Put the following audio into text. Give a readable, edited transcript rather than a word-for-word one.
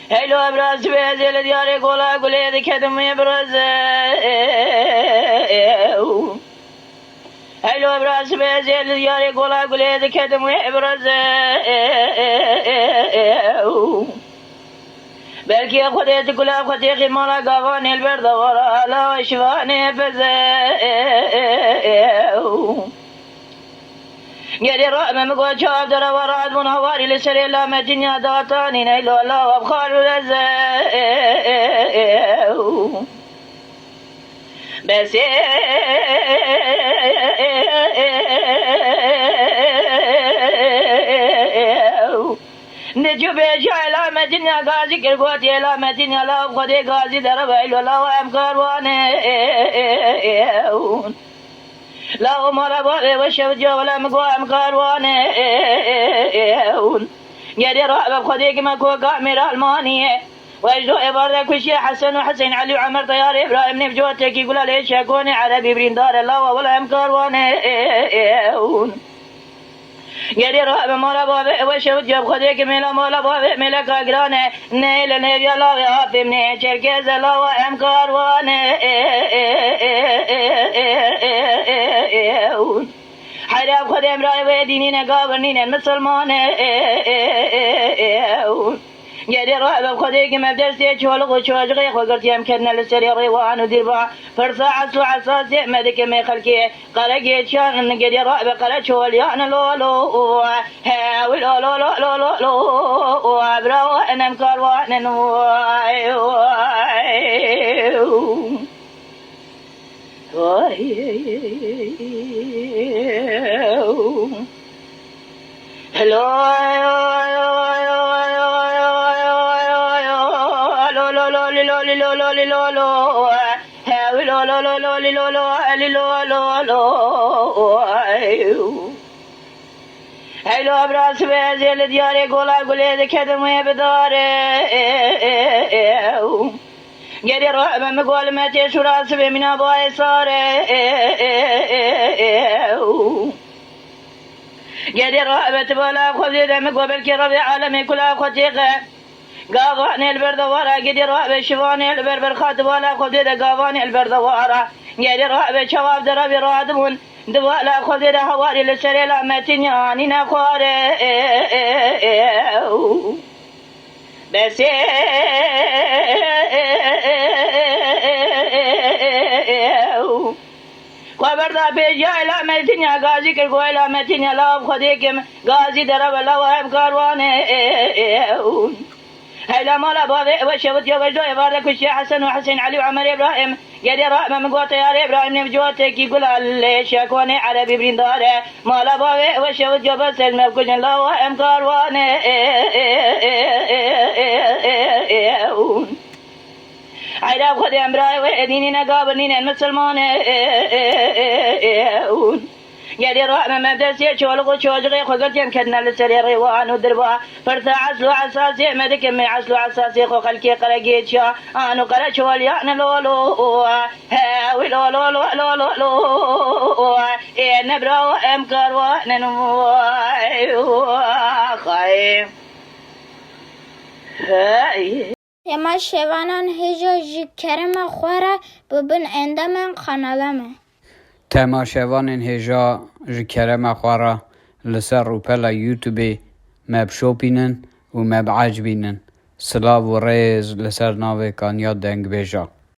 Hello, abraz bezeli diyare gola gule dikedim abraz. Hello, abraz bezeli diyare gola gule dikedim abraz. Belki خودت گلاب خودی خیمالا گاوان البرد ورا لا شوانه بزه گری راه مگو جواب در وراد منواری لسری لا مدنیا داتانی نیلو لا وبخار لزه بس نجوب جالا مدينة غازي كرقوتي لا مدينة لا خدي غازي دربيل لا ام كروانه لا مالا بولي وشف جو ولا مقو ام كروانه يدي رعب خدي كما كو قامر المانيه ويجدو إبارة كشي حسن وحسين علي وعمر طيار إبراهيم نفجوتك يقول ليش يكوني عربي بريندار الله ولا ام كروانه گری راه به مالا بابه و شود جب خودی که میلا مالا بابه میلا کاگرانه نیل نیویا لاوی آفیم نه چرکز لاو ام کاروانه حراب خودم رای و دینی نگاورنین مسلمانه گری راه به خودی که مبدستی چولق و چواجقی خوگرتیم کردن لسری ریوان و دیربا فرصا عصو عصاسی مدک می خلکی قرقی چان گری راه به قره چولیان لولو هاوی لولو لولو لولو براو انم کاروان hello Hello abraz bezeli diyare gola gule de kedime bedare geri rahme mi gol mete şurası ve mina bay sare geri rahmet bala khodi de mi gobel ki rabbi alemi kula khatiqe قاوان البردوارا قدي رأب شفان البربر خاتب ولا خذي قاوان البردوارا قدي رأب شواب دربي رادمون دوالا خذي هواري لسري لا متنياني نخواري بس خبر دا پیجای لا متنیا غازی کر گوی لا متنیا لا خذي كم غازي درب لا وهم كاروانه هلا مالا بابي وشوت يا وجدو إبارة كشي حسن وحسين علي وعمر إبراهيم قدي رحمة من قوة يا إبراهيم نفجوتك يقول ليش يكوني عربي بريندارة مالا بابي وشوت يا بس المبكوش الله وهم كاروانه عيدا خذ أمراي وإديني نقابرنين المسلمانه گری راه مدرسه چولق و چوجقی خوگرتیم کردن لسری ریوان و دربا فرتا عسلو عساسی مدک می عسلو عساسی خو خلکی قرگی چا آنو قره چولیان لولو هاوی لولو لولو لولو نبراو امکار و ننو خایم اما شوانان هجا جکرم خوره ببین اندامن خانالمه تماشاوان هجا جکرم خواره لسر روپلا یوتیوبی مبشو بینن و مبعج بینن سلاو و ریز لسر ناوی کانیا دنگ بیجا